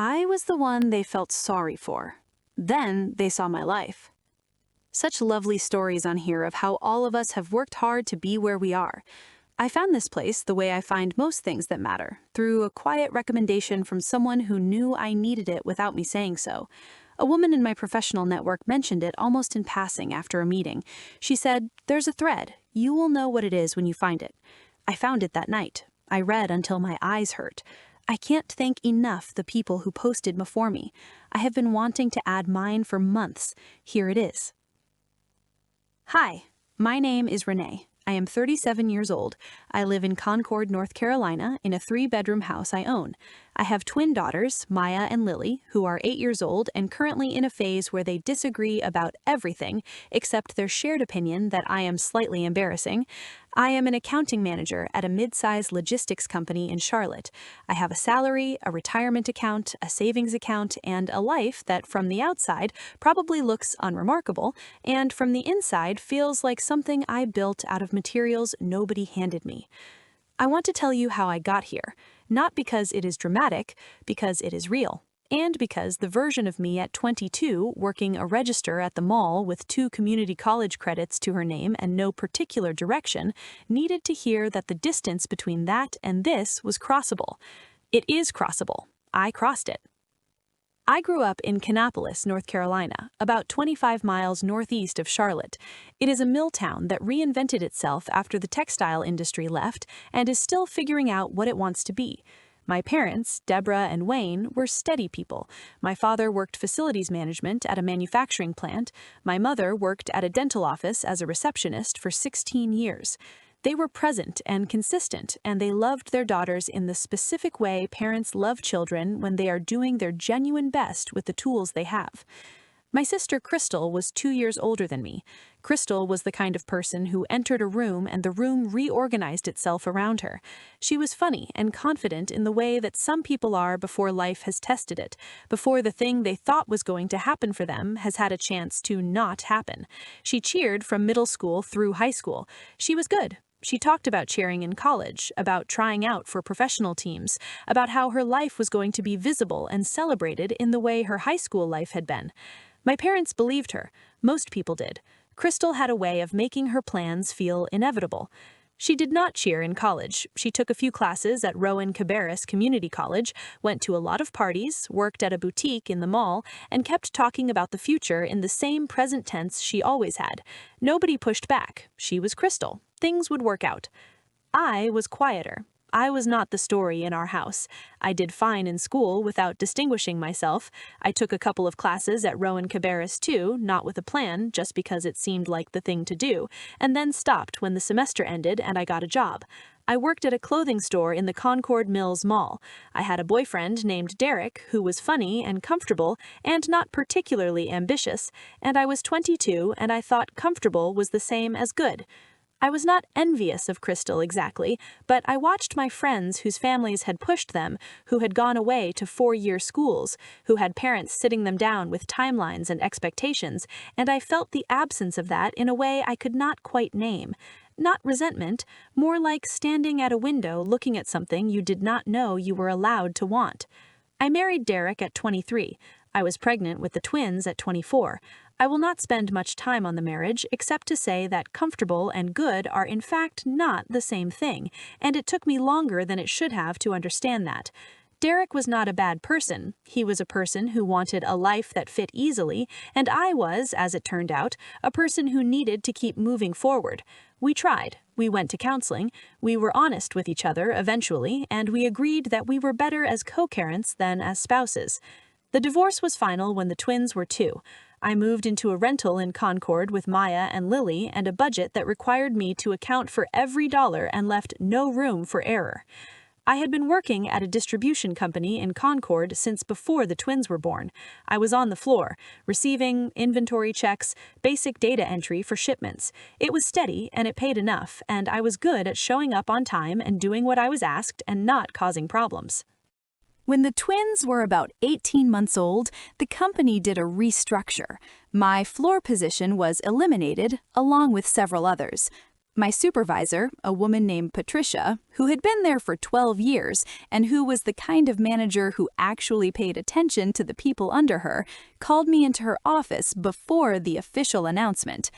I was the one they felt sorry for. Then they saw my life. Such lovely stories on here of how all of us have worked hard to be where we are. I found this place the way I find most things that matter, through a quiet recommendation from someone who knew I needed it without me saying so. A woman in my professional network mentioned it almost in passing after a meeting. She said, "There's a thread. You will know what it is when you find it." I found it that night. I read until my eyes hurt. I can't thank enough the people who posted before me. I have been wanting to add mine for months. Here it is. Hi, my name is Renee. I am 37 years old. I live in Concord, North Carolina, in a 3-bedroom house I own. I have twin daughters, Maya and Lily, who are 8 years old and currently in a phase where they disagree about everything except their shared opinion that I am slightly embarrassing. I am an accounting manager at a mid-sized logistics company in Charlotte. I have a salary, a retirement account, a savings account, and a life that from the outside probably looks unremarkable, and from the inside feels like something I built out of materials nobody handed me. I want to tell you how I got here, not because it is dramatic, because it is real. And because the version of me at 22, working a register at the mall with 2 community college credits to her name and no particular direction, needed to hear that the distance between that and this was crossable. It is crossable. I crossed it. I grew up in Kannapolis, North Carolina, about 25 miles northeast of Charlotte. It is a mill town that reinvented itself after the textile industry left and is still figuring out what it wants to be. My parents, Deborah and Wayne, were steady people. My father worked facilities management at a manufacturing plant. My mother worked at a dental office as a receptionist for 16 years. They were present and consistent, and they loved their daughters in the specific way parents love children when they are doing their genuine best with the tools they have. My sister Crystal was 2 years older than me. Crystal was the kind of person who entered a room and the room reorganized itself around her. She was funny and confident in the way that some people are before life has tested it, before the thing they thought was going to happen for them has had a chance to not happen. She cheered from middle school through high school. She was good. She talked about cheering in college, about trying out for professional teams, about how her life was going to be visible and celebrated in the way her high school life had been. My parents believed her. Most people did. Crystal had a way of making her plans feel inevitable. She did not cheer in college. She took a few classes at Rowan-Cabarrus Community College, went to a lot of parties, worked at a boutique in the mall, and kept talking about the future in the same present tense she always had. Nobody pushed back. She was Crystal. Things would work out. I was quieter. I was not the story in our house. I did fine in school without distinguishing myself. I took a couple of classes at Rowan-Cabarrus too, not with a plan, just because it seemed like the thing to do, and then stopped when the semester ended and I got a job. I worked at a clothing store in the Concord Mills Mall. I had a boyfriend named Derek who was funny and comfortable and not particularly ambitious, and I was 22 and I thought comfortable was the same as good. I was not envious of Crystal exactly, but I watched my friends whose families had pushed them, who had gone away to 4-year schools, who had parents sitting them down with timelines and expectations, and I felt the absence of that in a way I could not quite name. Not resentment, more like standing at a window looking at something you did not know you were allowed to want. I married Derek at 23. I was pregnant with the twins at 24. I will not spend much time on the marriage except to say that comfortable and good are in fact not the same thing, and it took me longer than it should have to understand that. Derek was not a bad person. He was a person who wanted a life that fit easily, and I was, as it turned out, a person who needed to keep moving forward. We tried. We went to counseling. We were honest with each other eventually, and we agreed that we were better as co-parents than as spouses. The divorce was final when the twins were 2. I moved into a rental in Concord with Maya and Lily and a budget that required me to account for every dollar and left no room for error. I had been working at a distribution company in Concord since before the twins were born. I was on the floor, receiving inventory checks, basic data entry for shipments. It was steady and it paid enough, and I was good at showing up on time and doing what I was asked and not causing problems. When the twins were about 18 months old, the company did a restructure. My floor position was eliminated, along with several others. My supervisor, a woman named Patricia, who had been there for 12 years and who was the kind of manager who actually paid attention to the people under her, called me into her office before the official announcement.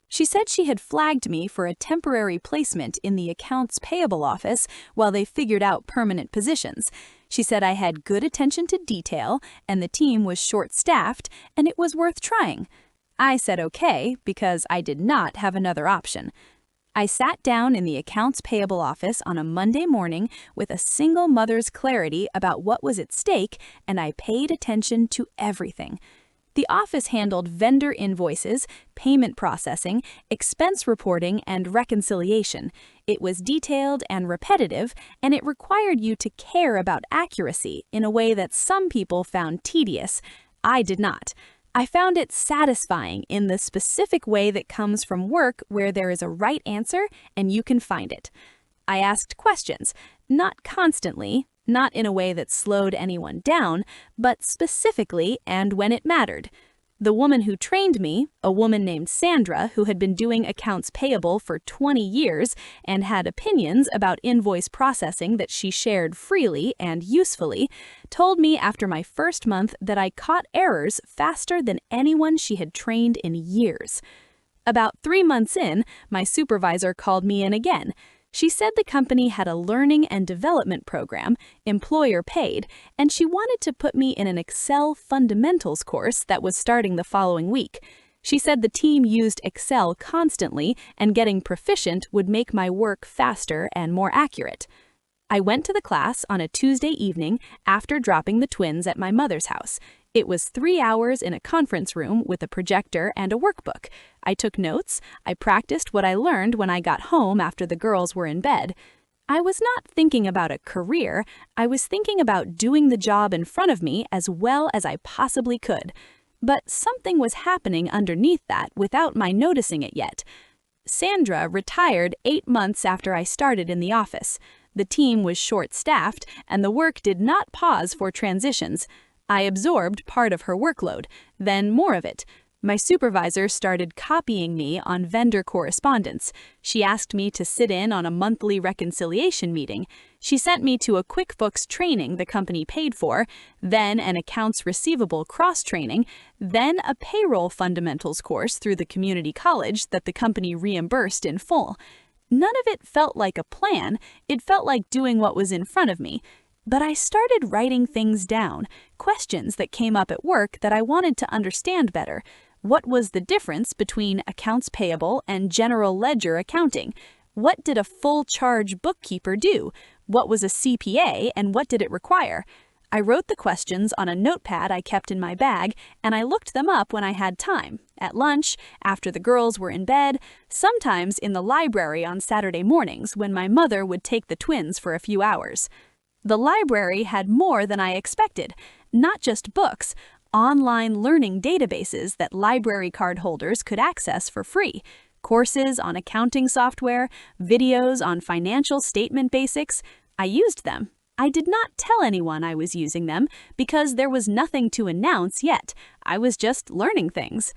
She said she had flagged me for a temporary placement in the accounts payable office while they figured out permanent positions. She said I had good attention to detail and the team was short-staffed and it was worth trying. I said okay because I did not have another option. I sat down in the accounts payable office on a Monday morning with a single mother's clarity about what was at stake, and I paid attention to everything. The office handled vendor invoices, payment processing, expense reporting, and reconciliation. It was detailed and repetitive, and it required you to care about accuracy in a way that some people found tedious. I did not. I found it satisfying in the specific way that comes from work where there is a right answer and you can find it. I asked questions, not constantly, not in a way that slowed anyone down, but specifically and when it mattered. The woman who trained me, a woman named Sandra who had been doing accounts payable for 20 years and had opinions about invoice processing that she shared freely and usefully, told me after my first month that I caught errors faster than anyone she had trained in years. About 3 months in, my supervisor called me in again. She said the company had a learning and development program, employer paid, and she wanted to put me in an Excel fundamentals course that was starting the following week. She said the team used Excel constantly and getting proficient would make my work faster and more accurate. I went to the class on a Tuesday evening after dropping the twins at my mother's house. It was 3 hours in a conference room with a projector and a workbook. I took notes. I practiced what I learned when I got home after the girls were in bed. I was not thinking about a career. I was thinking about doing the job in front of me as well as I possibly could. But something was happening underneath that without my noticing it yet. Sandra retired 8 months after I started in the office. The team was short-staffed, and the work did not pause for transitions. I absorbed part of her workload, then more of it. My supervisor started copying me on vendor correspondence. She asked me to sit in on a monthly reconciliation meeting. She sent me to a QuickBooks training the company paid for, then an accounts receivable cross-training, then a payroll fundamentals course through the community college that the company reimbursed in full. None of it felt like a plan. It felt like doing what was in front of me. But I started writing things down, questions that came up at work that I wanted to understand better. What was the difference between accounts payable and general ledger accounting? What did a full charge bookkeeper do? What was a CPA and what did it require? I wrote the questions on a notepad I kept in my bag, and I looked them up when I had time, at lunch, after the girls were in bed, sometimes in the library on Saturday mornings when my mother would take the twins for a few hours. The library had more than I expected, not just books, online learning databases that library card holders could access for free, courses on accounting software, videos on financial statement basics. I used them. I did not tell anyone I was using them because there was nothing to announce yet. I was just learning things.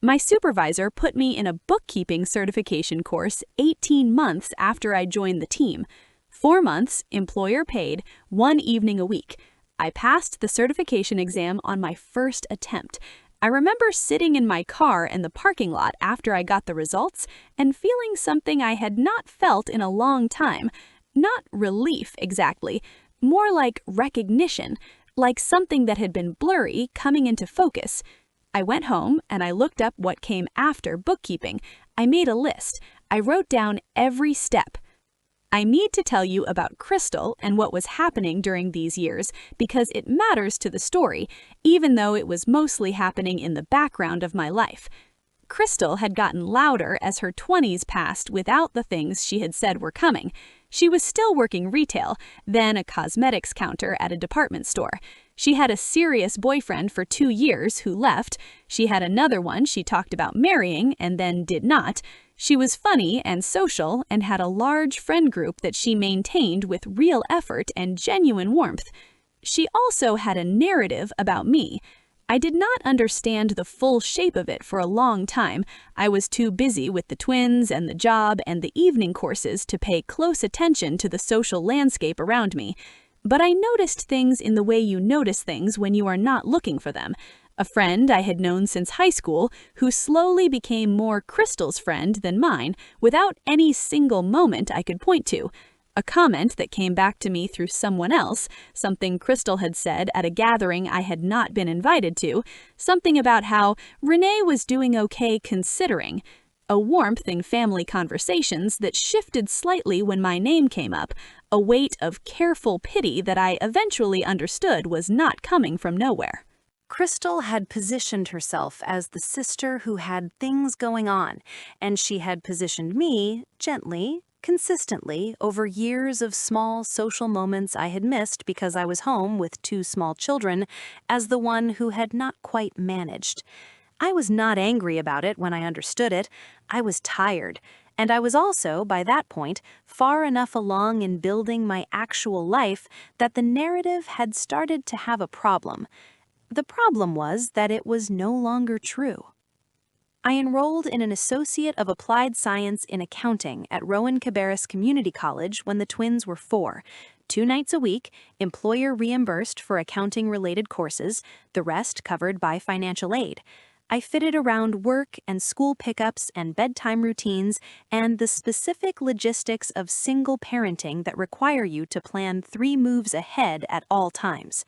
My supervisor put me in a bookkeeping certification course 18 months after I joined the team. 4 months, employer paid, 1 evening a week. I passed the certification exam on my first attempt. I remember sitting in my car in the parking lot after I got the results and feeling something I had not felt in a long time. Not relief exactly, more like recognition, like something that had been blurry coming into focus. I went home and I looked up what came after bookkeeping. I made a list. I wrote down every step. I need to tell you about Crystal and what was happening during these years because it matters to the story, even though it was mostly happening in the background of my life. Crystal had gotten louder as her 20s passed without the things she had said were coming. She was still working retail, then a cosmetics counter at a department store. She had a serious boyfriend for 2 years who left. She had another one she talked about marrying and then did not. She was funny and social and had a large friend group that she maintained with real effort and genuine warmth. She also had a narrative about me. I did not understand the full shape of it for a long time. I was too busy with the twins and the job and the evening courses to pay close attention to the social landscape around me. But I noticed things in the way you notice things when you are not looking for them. A friend I had known since high school who slowly became more Crystal's friend than mine without any single moment I could point to. A comment that came back to me through someone else, something Crystal had said at a gathering I had not been invited to, something about how Renee was doing okay considering. A warmth in family conversations that shifted slightly when my name came up, a weight of careful pity that I eventually understood was not coming from nowhere. Crystal had positioned herself as the sister who had things going on, and she had positioned me gently, consistently, over years of small social moments I had missed because I was home with 2 small children, as the one who had not quite managed. I was not angry about it when I understood it. I was tired, and I was also, by that point, far enough along in building my actual life that the narrative had started to have a problem. The problem was that it was no longer true. I enrolled in an Associate of Applied Science in Accounting at Rowan-Cabarrus Community College when the twins were 4. 2 nights a week, employer reimbursed for accounting-related courses, the rest covered by financial aid. I fitted around work and school pickups and bedtime routines and the specific logistics of single parenting that require you to plan 3 moves ahead at all times.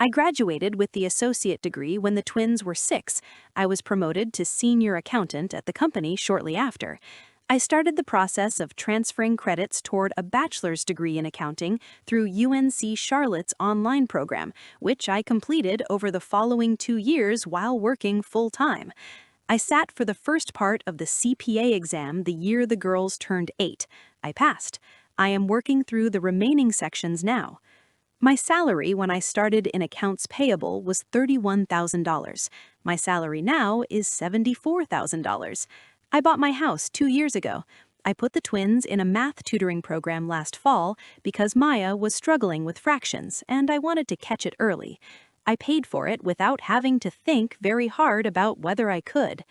I graduated with the associate degree when the twins were 6. I was promoted to senior accountant at the company shortly after. I started the process of transferring credits toward a bachelor's degree in accounting through UNC Charlotte's online program, which I completed over the following 2 years while working full-time. I sat for the first part of the CPA exam the year the girls turned 8. I passed. I am working through the remaining sections now. My salary when I started in accounts payable was $31,000. My salary now is $74,000. I bought my house 2 years ago. I put the twins in a math tutoring program last fall because Maya was struggling with fractions and I wanted to catch it early. I paid for it without having to think very hard about whether I could.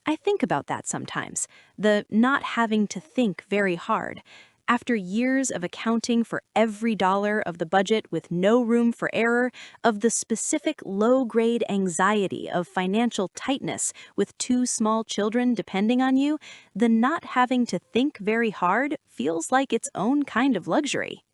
I think about that sometimes, the not having to think very hard. After years of accounting for every dollar of the budget with no room for error, of the specific low-grade anxiety of financial tightness with 2 small children depending on you, the not having to think very hard feels like its own kind of luxury.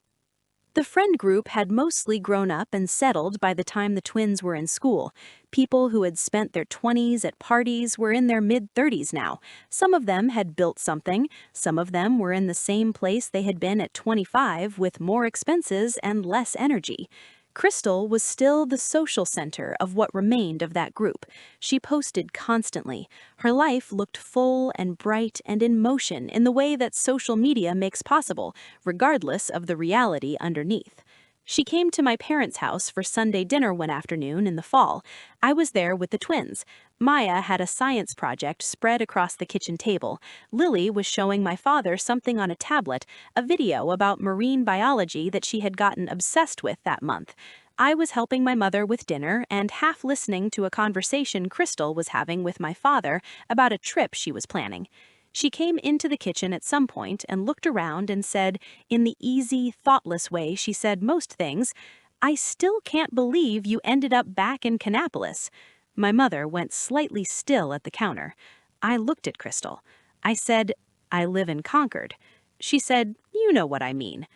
The friend group had mostly grown up and settled by the time the twins were in school. People who had spent their 20s at parties were in their mid-30s now. Some of them had built something. Some of them were in the same place they had been at 25 with more expenses and less energy. Crystal was still the social center of what remained of that group. She posted constantly. Her life looked full and bright and in motion in the way that social media makes possible, regardless of the reality underneath. She came to my parents' house for Sunday dinner one afternoon in the fall. I was there with the twins. Maya had a science project spread across the kitchen table. Lily was showing my father something on a tablet, a video about marine biology that she had gotten obsessed with that month. I was helping my mother with dinner and half listening to a conversation Crystal was having with my father about a trip she was planning. She came into the kitchen at some point and looked around and said, in the easy, thoughtless way she said most things, "I still can't believe you ended up back in Kannapolis." My mother went slightly still at the counter. I looked at Crystal. I said, "I live in Concord." She said, "You know what I mean."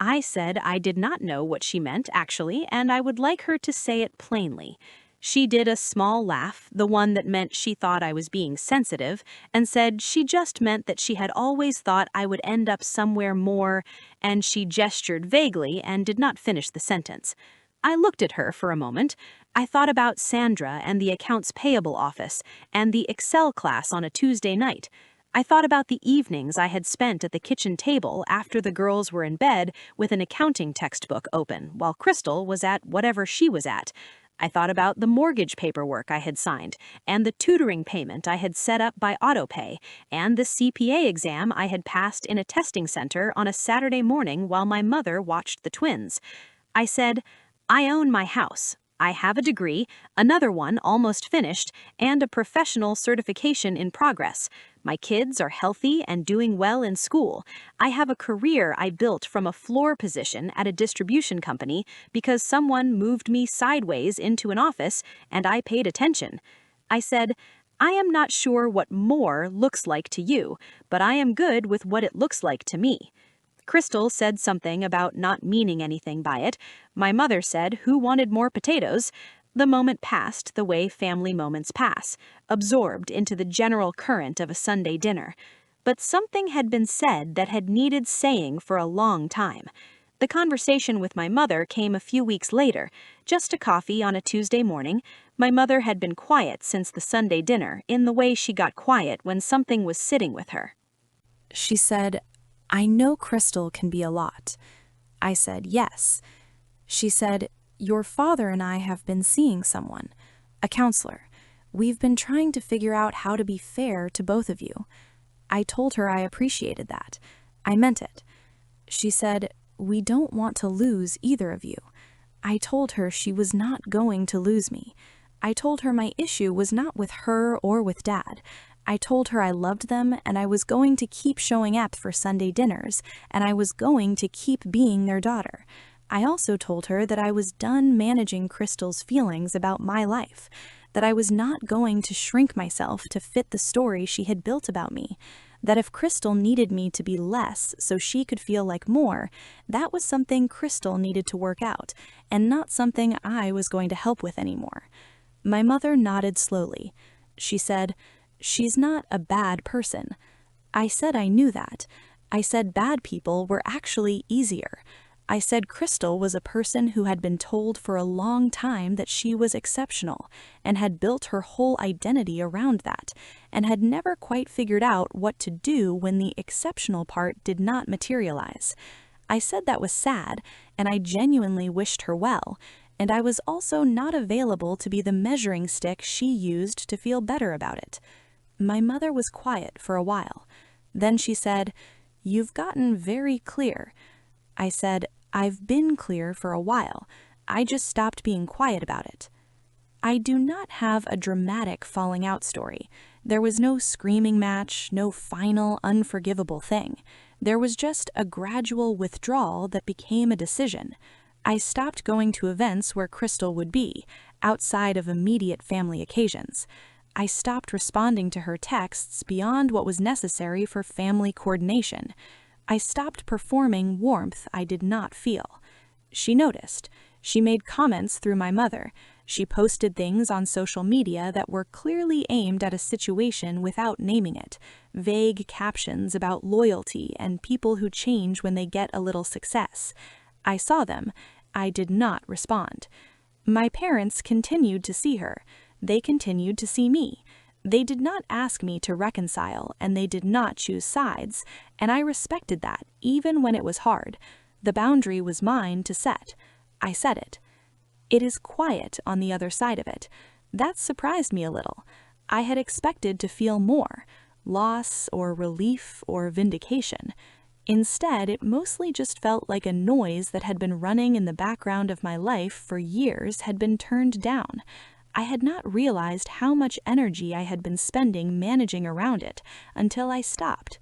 I said I did not know what she meant, actually, and I would like her to say it plainly. She did a small laugh, the one that meant she thought I was being sensitive, and said she just meant that she had always thought I would end up somewhere more, and she gestured vaguely and did not finish the sentence. I looked at her for a moment. I thought about Sandra and the accounts payable office, and the Excel class on a Tuesday night. I thought about the evenings I had spent at the kitchen table after the girls were in bed with an accounting textbook open, while Crystal was at whatever she was at. I thought about the mortgage paperwork I had signed, and the tutoring payment I had set up by autopay, and the CPA exam I had passed in a testing center on a Saturday morning while my mother watched the twins. I said, "I own my house. I have a degree, another one almost finished, and a professional certification in progress. My kids are healthy and doing well in school. I have a career I built from a floor position at a distribution company because someone moved me sideways into an office and I paid attention. I said, I am not sure what more looks like to you, but I am good with what it looks like to me. Crystal said something about not meaning anything by it. My mother said, who wanted more potatoes? The moment passed the way family moments pass, absorbed into the general current of a Sunday dinner. But something had been said that had needed saying for a long time. The conversation with my mother came a few weeks later, just a coffee on a Tuesday morning. My mother had been quiet since the Sunday dinner, in the way she got quiet when something was sitting with her. She said, I know Crystal can be a lot. I said, yes. She said, your father and I have been seeing someone, a counselor. We've been trying to figure out how to be fair to both of you. I told her I appreciated that. I meant it. She said, we don't want to lose either of you. I told her she was not going to lose me. I told her my issue was not with her or with Dad. I told her I loved them and I was going to keep showing up for Sunday dinners and I was going to keep being their daughter. I also told her that I was done managing Crystal's feelings about my life, that I was not going to shrink myself to fit the story she had built about me, that if Crystal needed me to be less so she could feel like more, that was something Crystal needed to work out and not something I was going to help with anymore. My mother nodded slowly. She said, she's not a bad person. I said I knew that. I said bad people were actually easier. I said Crystal was a person who had been told for a long time that she was exceptional and had built her whole identity around that and had never quite figured out what to do when the exceptional part did not materialize. I said that was sad and I genuinely wished her well, and I was also not available to be the measuring stick she used to feel better about it. My mother was quiet for a while. Then she said, you've gotten very clear. I said, I've been clear for a while. I just stopped being quiet about it. I do not have a dramatic falling out story. There was no screaming match, no final unforgivable thing. There was just a gradual withdrawal that became a decision. I stopped going to events where Crystal would be, outside of immediate family occasions. I stopped responding to her texts beyond what was necessary for family coordination. I stopped performing warmth I did not feel. She noticed. She made comments through my mother. She posted things on social media that were clearly aimed at a situation without naming it, vague captions about loyalty and people who change when they get a little success. I saw them. I did not respond. My parents continued to see her. They continued to see me. They did not ask me to reconcile, and they did not choose sides, and I respected that, even when it was hard. The boundary was mine to set. I set it. It is quiet on the other side of it. That surprised me a little. I had expected to feel more, loss or relief or vindication. Instead, it mostly just felt like a noise that had been running in the background of my life for years had been turned down. I had not realized how much energy I had been spending managing around it until I stopped.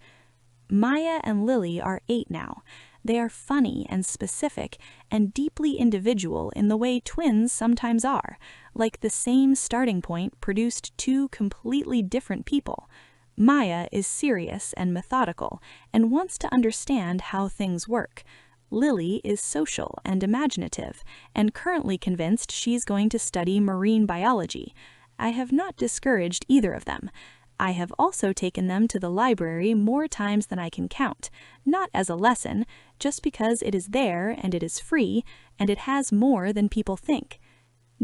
Maya and Lily are 8 now. They are funny and specific and deeply individual in the way twins sometimes are, like the same starting point produced 2 completely different people. Maya is serious and methodical and wants to understand how things work. Lily is social and imaginative and currently convinced she's going to study marine biology. I have not discouraged either of them. I have also taken them to the library more times than I can count, not as a lesson, just because it is there and it is free and it has more than people think.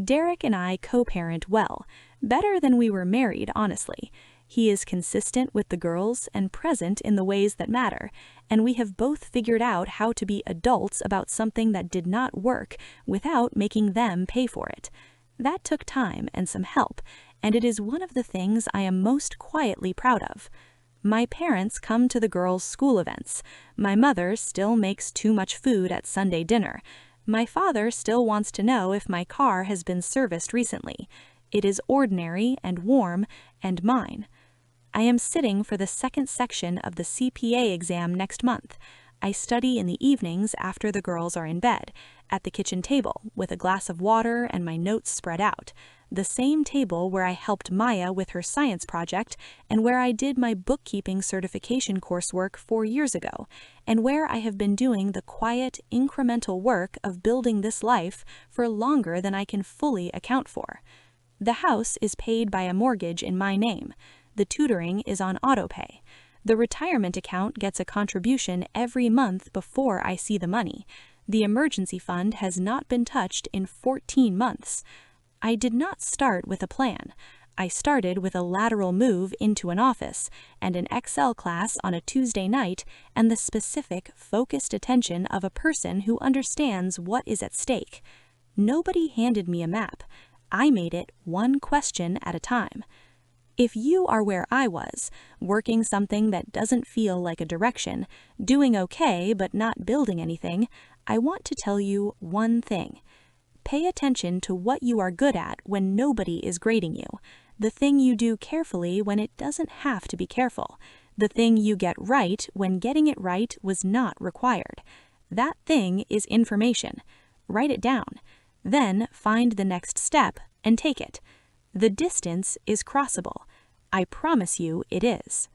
Derek and I co-parent well, better than we were married, honestly. He is consistent with the girls and present in the ways that matter, and we have both figured out how to be adults about something that did not work without making them pay for it. That took time and some help, and it is one of the things I am most quietly proud of. My parents come to the girls' school events. My mother still makes too much food at Sunday dinner. My father still wants to know if my car has been serviced recently. It is ordinary and warm and mine. I am sitting for the second section of the CPA exam next month. I study in the evenings after the girls are in bed, at the kitchen table with a glass of water and my notes spread out, the same table where I helped Maya with her science project and where I did my bookkeeping certification coursework 4 years ago, and where I have been doing the quiet, incremental work of building this life for longer than I can fully account for. The house is paid by a mortgage in my name. The tutoring is on autopay. The retirement account gets a contribution every month before I see the money. The emergency fund has not been touched in 14 months. I did not start with a plan. I started with a lateral move into an office and an Excel class on a Tuesday night and the specific, focused attention of a person who understands what is at stake. Nobody handed me a map. I made it one question at a time. If you are where I was, working something that doesn't feel like a direction, doing okay but not building anything, I want to tell you one thing. Pay attention to what you are good at when nobody is grading you, the thing you do carefully when it doesn't have to be careful, the thing you get right when getting it right was not required. That thing is information. Write it down. Then find the next step and take it. The distance is crossable. I promise you it is.